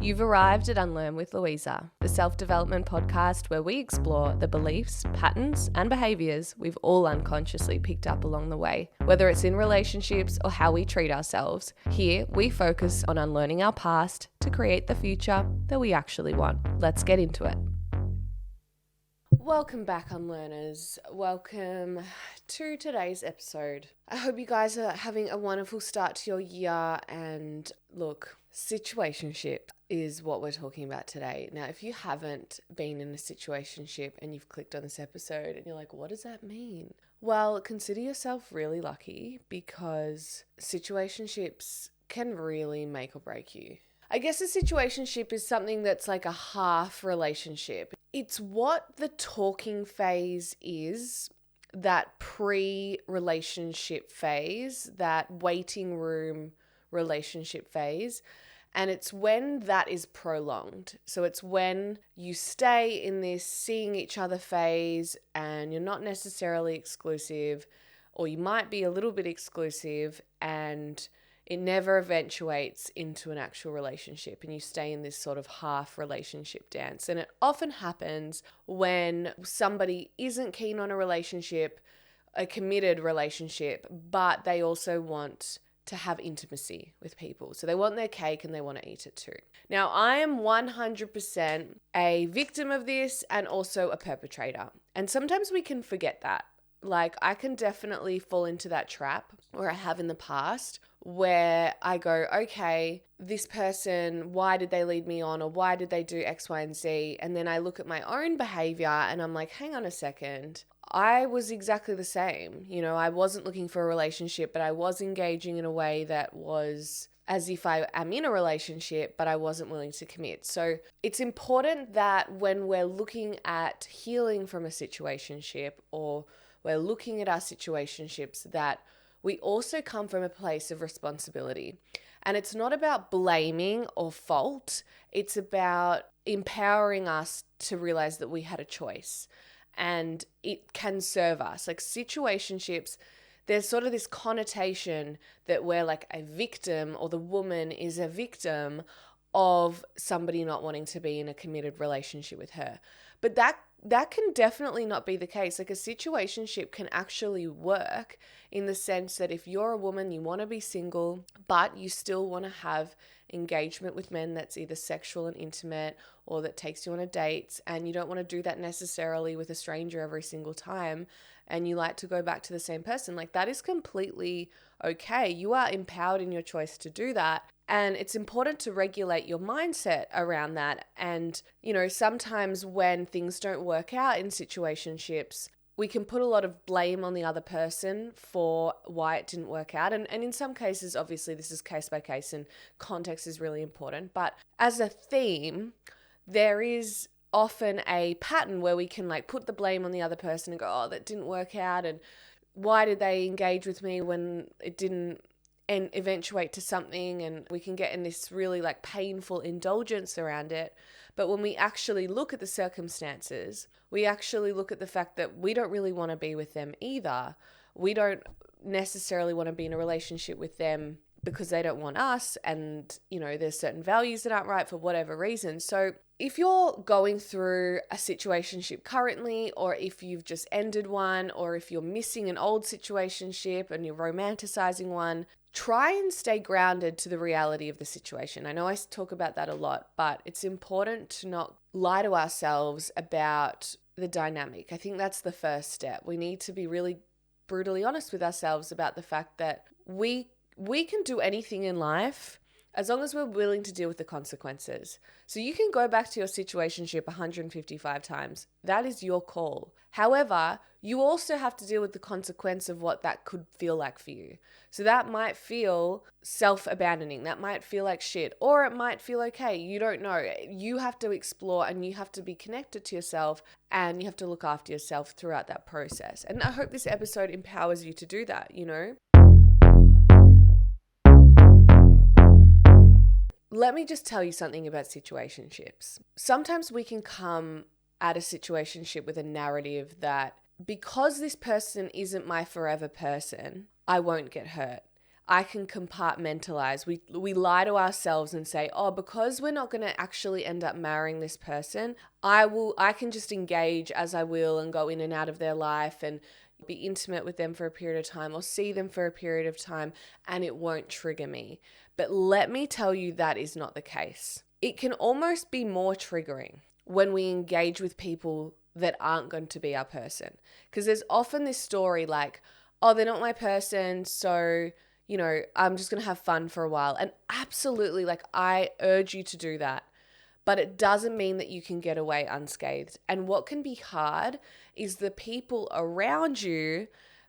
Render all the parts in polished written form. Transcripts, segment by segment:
You've arrived at Unlearn with Louisa, the self-development podcast where we explore the beliefs, patterns, and behaviours we've all unconsciously picked up along the way. Whether it's in relationships or how we treat ourselves, here we focus on unlearning our past to create the future that we actually want. Let's get into it. Welcome back, Unlearners. Welcome to today's episode. I hope you guys are having a wonderful start to your year, and look, situationship is what we're talking about today. Now, if you haven't been in a situationship and you've clicked on this episode and you're like, what does that mean? Well, consider yourself really lucky because situationships can really make or break you. I guess a situationship is something that's like a half relationship. It's what the talking phase is, that pre-relationship phase, that waiting room relationship phase. And it's when that is prolonged. So it's when you stay in this seeing each other phase and you're not necessarily exclusive, or you might be a little bit exclusive, and it never eventuates into an actual relationship, and you stay in this sort of half relationship dance. And it often happens when somebody isn't keen on a relationship, a committed relationship, but they also want to have intimacy with people. So they want their cake and they want to eat it too. Now, I am 100% a victim of this and also a perpetrator. And sometimes we can forget that. Like, I can definitely fall into that trap, or I have in the past, where I go, okay, this person, why did they lead me on, or why did they do X, Y, and Z? And then I look at my own behavior and I'm like, hang on a second. I was exactly the same. You know, I wasn't looking for a relationship, but I was engaging in a way that was as if I am in a relationship, but I wasn't willing to commit. So it's important that when we're looking at healing from a situationship, or we're looking at our situationships, that we also come from a place of responsibility. And it's not about blaming or fault. It's about empowering us to realize that we had a choice and it can serve us. Like, situationships, there's sort of this connotation that we're like a victim, or the woman is a victim of somebody not wanting to be in a committed relationship with her. But that can definitely not be the case. Like, a situationship can actually work in the sense that if you're a woman, you want to be single, but you still want to have engagement with men that's either sexual and intimate, or that takes you on a date, and you don't want to do that necessarily with a stranger every single time, and you like to go back to the same person, like, that is completely okay. You are empowered in your choice to do that. And it's important to regulate your mindset around that. And, you know, sometimes when things don't work out in situationships, we can put a lot of blame on the other person for why it didn't work out. And in some cases, obviously, this is case by case and context is really important. But as a theme, there is often a pattern where we can like put the blame on the other person and go, oh, that didn't work out. And why did they engage with me when it didn't and eventuate to something? And we can get in this really like painful indulgence around it. But when we actually look at the circumstances, we actually look at the fact that we don't really want to be with them either. We don't necessarily want to be in a relationship with them because they don't want us, and, you know, there's certain values that aren't right for whatever reason. So if you're going through a situationship currently, or if you've just ended one, or if you're missing an old situationship and you're romanticizing one, try and stay grounded to the reality of the situation. I know I talk about that a lot, but it's important to not lie to ourselves about the dynamic. I think that's the first step. We need to be really brutally honest with ourselves about the fact that we can do anything in life as long as we're willing to deal with the consequences. So you can go back to your situationship 155 times. That is your call. However, you also have to deal with the consequence of what that could feel like for you. So that might feel self-abandoning. That might feel like shit, or it might feel okay. You don't know. You have to explore, and you have to be connected to yourself, and you have to look after yourself throughout that process. And I hope this episode empowers you to do that, you know? Let me just tell you something about situationships. Sometimes we can come at a situationship with a narrative that because this person isn't my forever person, I won't get hurt. I can compartmentalize. We lie to ourselves and say, oh, because we're not going to actually end up marrying this person, I can just engage as I will and go in and out of their life and be intimate with them for a period of time or see them for a period of time, and it won't trigger me. But let me tell you, that is not the case. It can almost be more triggering when we engage with people that aren't going to be our person. Because there's often this story like, oh, they're not my person, so, I'm just going to have fun for a while. And absolutely, like, I urge you to do that. But it doesn't mean that you can get away unscathed. And what can be hard is the people around you,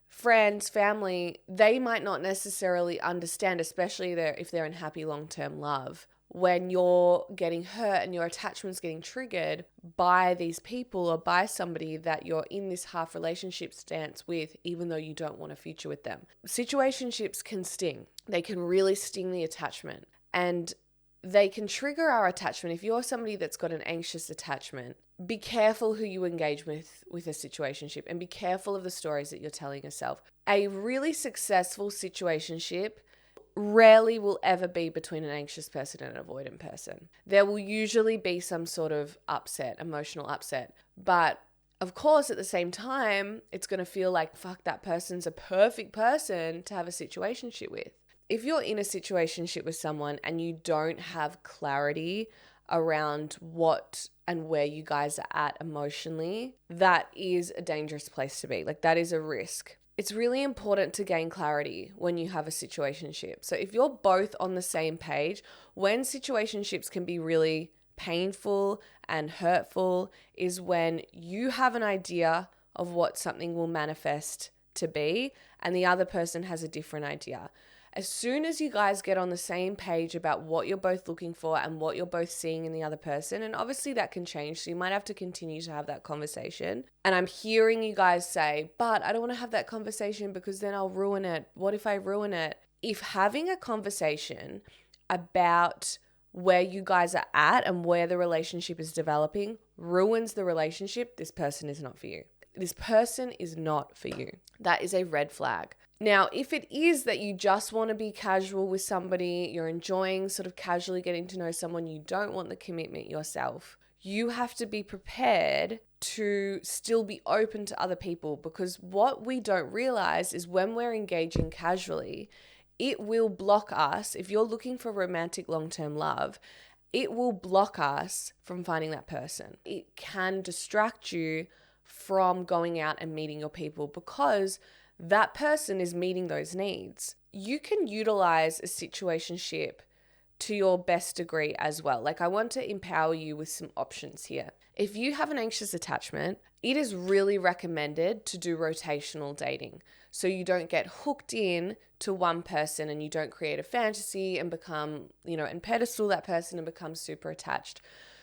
friends, family, they might not necessarily understand, especially if they're in happy long-term love, when you're getting hurt and your attachment's getting triggered by these people or by somebody that you're in this half relationship stance with, even though you don't want a future with them. Situationships can sting. They can really sting the attachment, and they can trigger our attachment. If you're somebody that's got an anxious attachment, be careful who you engage with a situationship, and be careful of the stories that you're telling yourself. A really successful situationship rarely will ever be between an anxious person and an avoidant person. There will usually be some sort of upset, emotional upset. But of course, at the same time, it's going to feel like, fuck, that person's a perfect person to have a situationship with. If you're in a situationship with someone and you don't have clarity around what and where you guys are at emotionally, that is a dangerous place to be. Like, that is a risk. It's really important to gain clarity when you have a situationship. So if you're both on the same page, when situationships can be really painful and hurtful is when you have an idea of what something will manifest to be and the other person has a different idea. As soon as you guys get on the same page about what you're both looking for and what you're both seeing in the other person, and obviously that can change, so you might have to continue to have that conversation. And I'm hearing you guys say, but I don't want to have that conversation because then I'll ruin it. What if I ruin it? If having a conversation about where you guys are at and where the relationship is developing ruins the relationship, this person is not for you. This person is not for you. That is a red flag. Now, if it is that you just want to be casual with somebody, you're enjoying sort of casually getting to know someone, you don't want the commitment yourself, you have to be prepared to still be open to other people, because what we don't realize is when we're engaging casually, it will block us. If you're looking for romantic long-term love, it will block us from finding that person. It can distract you from going out and meeting your people because that person is meeting those needs. You can utilize a situationship to your best degree as well. Like, I want to empower you with some options here. If you have an anxious attachment, it is really recommended to do rotational dating. So you don't get hooked in to one person and you don't create a fantasy and become, and pedestal that person and become super attached.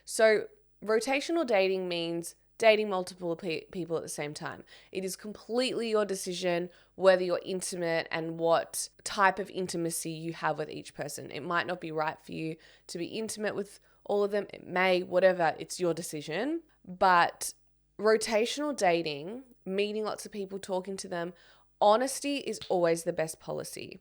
So rotational dating means dating multiple people at the same time. It is completely your decision whether you're intimate and what type of intimacy you have with each person. It might not be right for you to be intimate with all of them. It may, whatever, it's your decision. But rotational dating, meeting lots of people, talking to them, honesty is always the best policy.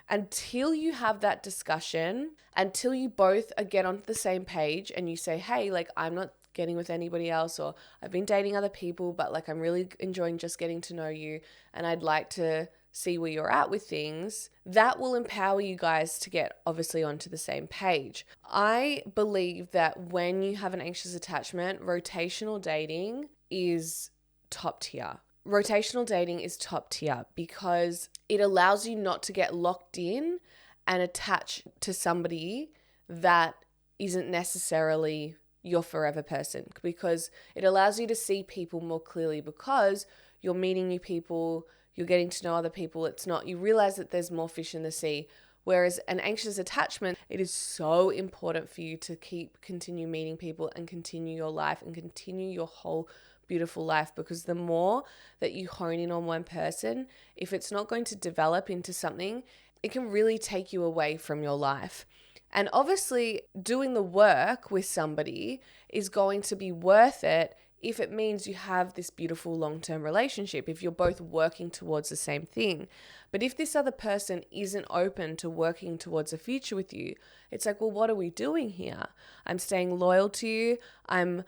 Until you have that discussion, until you both get on the same page and you say, hey, like, I'm not getting with anybody else, or I've been dating other people, but like I'm really enjoying just getting to know you and I'd like to see where you're at with things, that will empower you guys to get obviously onto the same page. I believe that when you have an anxious attachment, rotational dating is top tier. Rotational dating is top tier because it allows you not to get locked in and attached to somebody that isn't necessarily your forever person, because it allows you to see people more clearly because you're meeting new people, you're getting to know other people. You realize that there's more fish in the sea. Whereas an anxious attachment, it is so important for you to continue meeting people and continue your life and continue your whole beautiful life, because the more that you hone in on one person, if it's not going to develop into something, it can really take you away from your life. And obviously doing the work with somebody is going to be worth it if it means you have this beautiful long-term relationship, if you're both working towards the same thing. But if this other person isn't open to working towards a future with you, it's like, well, what are we doing here? I'm staying loyal to you. I'm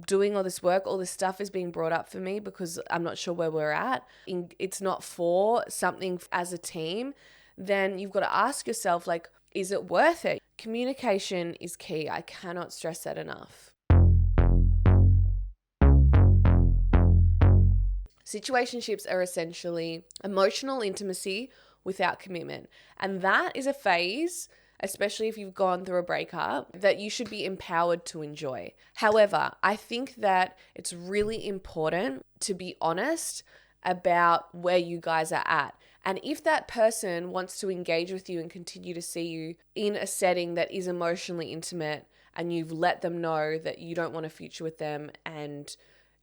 doing all this work, all this stuff is being brought up for me because I'm not sure where we're at. It's not for something as a team. Then you've got to ask yourself, like, is it worth it? Communication is key. I cannot stress that enough. Situationships are essentially emotional intimacy without commitment. And that is a phase, especially if you've gone through a breakup, that you should be empowered to enjoy. However, I think that it's really important to be honest about where you guys are at. And if that person wants to engage with you and continue to see you in a setting that is emotionally intimate, and you've let them know that you don't want a future with them and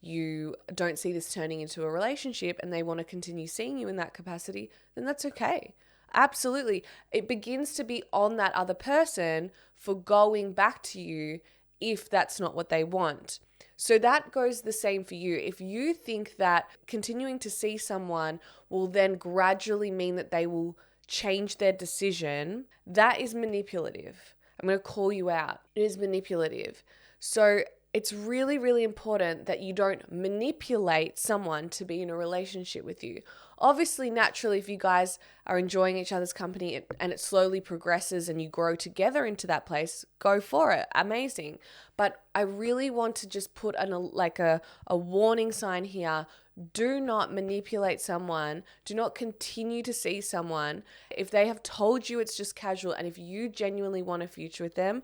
you don't see this turning into a relationship and they want to continue seeing you in that capacity, then that's okay. Absolutely. It begins to be on that other person for going back to you if that's not what they want. So that goes the same for you. If you think that continuing to see someone will then gradually mean that they will change their decision, that is manipulative. I'm going to call you out. It is manipulative. So it's really, really important that you don't manipulate someone to be in a relationship with you. Obviously, naturally, if you guys are enjoying each other's company and it slowly progresses and you grow together into that place, go for it. Amazing. But I really want to just put a warning sign here. Do not manipulate someone. Do not continue to see someone. If they have told you it's just casual and if you genuinely want a future with them,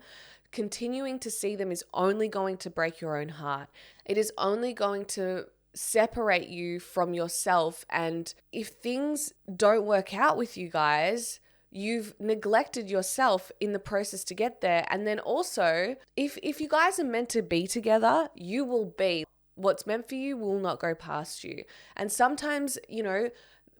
continuing to see them is only going to break your own heart. It is only going to separate you from yourself. And if things don't work out with you guys, you've neglected yourself in the process to get there. And then also, if you guys are meant to be together, you will be. What's meant for you will not go past you. And sometimes,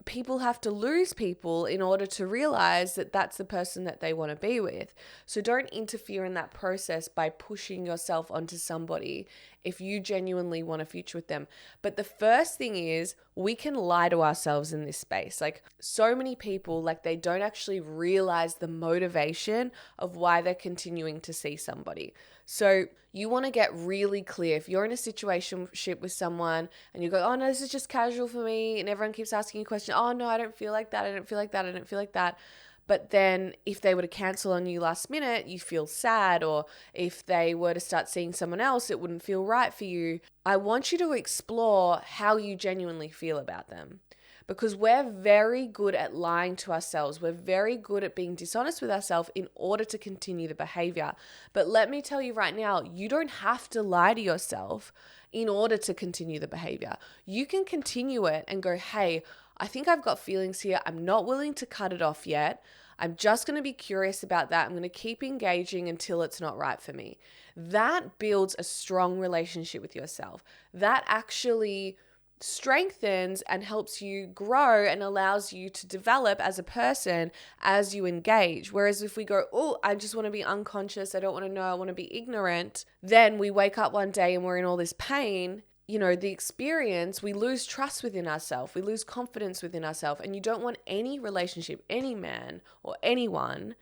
people have to lose people in order to realize that that's the person that they want to be with. So don't interfere in that process by pushing yourself onto somebody if you genuinely want a future with them. But the first thing is, we can lie to ourselves in this space. Like, so many people, they don't actually realize the motivation of why they're continuing to see somebody. So you want to get really clear. If you're in a situationship with someone and you go, oh no, this is just casual for me, and everyone keeps asking you questions, oh no, I don't feel like that, I don't feel like that, I don't feel like that. But then if they were to cancel on you last minute, you feel sad, or if they were to start seeing someone else, it wouldn't feel right for you. I want you to explore how you genuinely feel about them. Because we're very good at lying to ourselves. We're very good at being dishonest with ourselves in order to continue the behavior. But let me tell you right now, you don't have to lie to yourself in order to continue the behavior. You can continue it and go, hey, I think I've got feelings here. I'm not willing to cut it off yet. I'm just going to be curious about that. I'm going to keep engaging until it's not right for me. That builds a strong relationship with yourself. That actually strengthens and helps you grow and allows you to develop as a person as you engage. Whereas if we go, oh, I just want to be unconscious, I don't want to know, I want to be ignorant, then we wake up one day and we're in all this pain. The experience, we lose trust within ourselves, we lose confidence within ourselves, and you don't want any relationship, any man or anyone,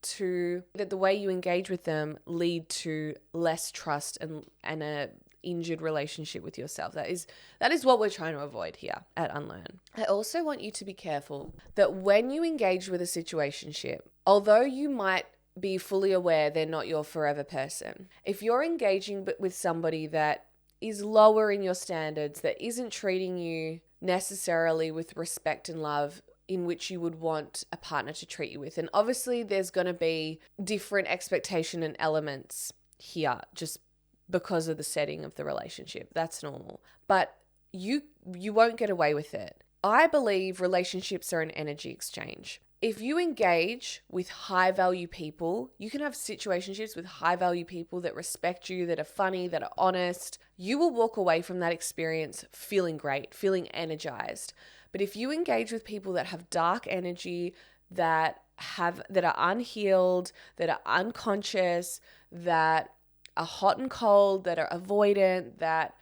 that the way you engage with them lead to less trust and a injured relationship with yourself. That is what we're trying to avoid here at Unlearn. I also want you to be careful that when you engage with a situationship, although you might be fully aware they're not your forever person, if you're engaging with somebody that is lower in your standards, that isn't treating you necessarily with respect and love in which you would want a partner to treat you with, and obviously there's going to be different expectation and elements here, just because of the setting of the relationship. That's normal. But you won't get away with it. I believe relationships are an energy exchange. If you engage with high value people, you can have situationships with high value people that respect you, that are funny, that are honest. You will walk away from that experience feeling great, feeling energized. But if you engage with people that have dark energy, that are unhealed, that are unconscious, that are hot and cold, that are avoidant, that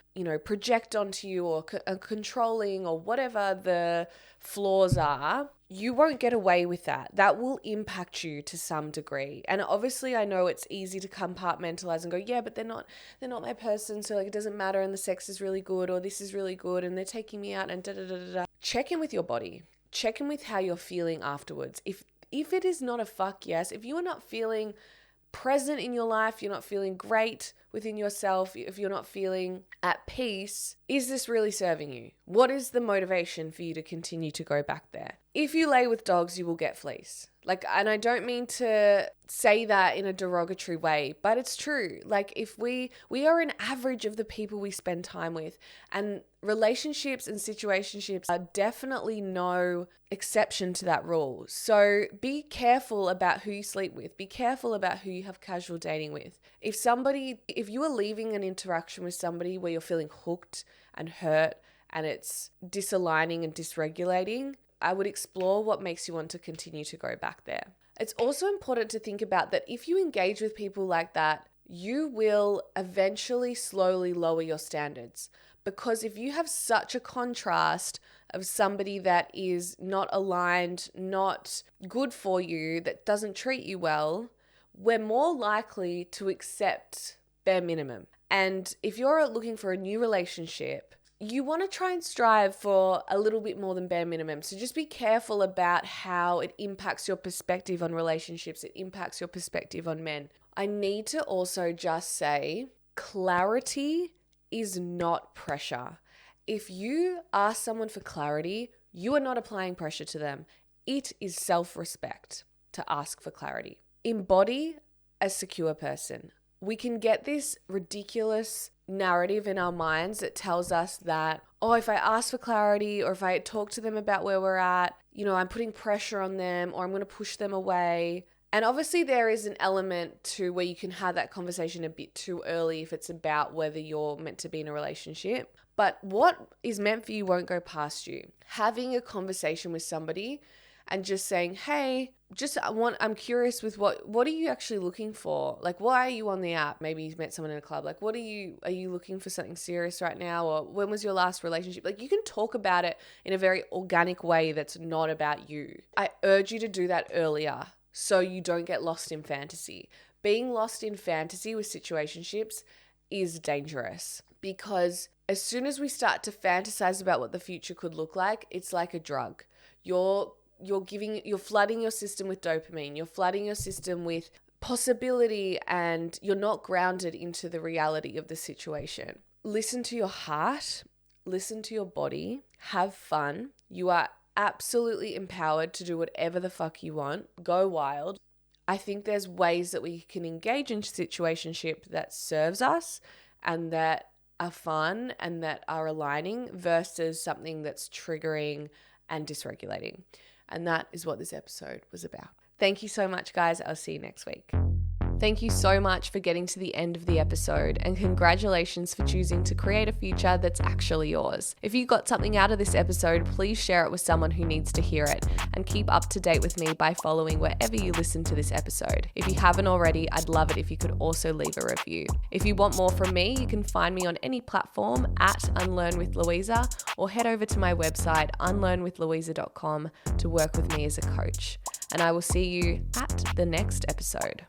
project onto you or controlling or whatever the flaws are, you won't get away with that. That will impact you to some degree. And obviously I know it's easy to compartmentalize and go, yeah, but they're not my person. So like, it doesn't matter. And the sex is really good, or this is really good, and they're taking me out and da da da da da. Check in with your body. Check in with how you're feeling afterwards. If it is not a fuck yes, if you are not feeling present in your life, you're not feeling great within yourself, if you're not feeling at peace, is this really serving you? What is the motivation for you to continue to go back there? If you lay with dogs, you will get fleas. And I don't mean to say that in a derogatory way, but it's true. Like, if we are an average of the people we spend time with, and relationships and situationships are definitely no exception to that rule. So be careful about who you sleep with. Be careful about who you have casual dating with. If you are leaving an interaction with somebody where you're feeling hooked and hurt and it's disaligning and dysregulating, I would explore what makes you want to continue to go back there. It's also important to think about that if you engage with people like that, you will eventually slowly lower your standards. Because if you have such a contrast of somebody that is not aligned, not good for you, that doesn't treat you well, we're more likely to accept bare minimum. And if you're looking for a new relationship, you want to try and strive for a little bit more than bare minimum. So just be careful about how it impacts your perspective on relationships. It impacts your perspective on men. I need to also just say, clarity is not pressure. If you ask someone for clarity, you are not applying pressure to them. It is self-respect to ask for clarity. Embody a secure person. We can get this ridiculous narrative in our minds that tells us that, if I ask for clarity, or if I talk to them about where we're at, I'm putting pressure on them, or I'm going to push them away. And obviously there is an element to where you can have that conversation a bit too early if it's about whether you're meant to be in a relationship. But what is meant for you won't go past you. Having a conversation with somebody and just saying, hey, I'm curious with what are you actually looking for? Like, why are you on the app? Maybe you've met someone in a club. Like, are you looking for something serious right now? Or when was your last relationship? Like, you can talk about it in a very organic way that's not about you. I urge you to do that earlier so you don't get lost in fantasy. Being lost in fantasy with situationships is dangerous, because as soon as we start to fantasize about what the future could look like, it's like a drug. You're flooding your system with dopamine. You're flooding your system with possibility, and you're not grounded into the reality of the situation. Listen to your heart, listen to your body, have fun. You are absolutely empowered to do whatever the fuck you want. Go wild. I think there's ways that we can engage in situationship that serves us and that are fun and that are aligning, versus something that's triggering and dysregulating. And that is what this episode was about. Thank you so much, guys. I'll see you next week. Thank you so much for getting to the end of the episode, and congratulations for choosing to create a future that's actually yours. If you got something out of this episode, please share it with someone who needs to hear it, and keep up to date with me by following wherever you listen to this episode. If you haven't already, I'd love it if you could also leave a review. If you want more from me, you can find me on any platform at Unlearn with Louisa, or head over to my website unlearnwithlouisa.com to work with me as a coach. And I will see you at the next episode.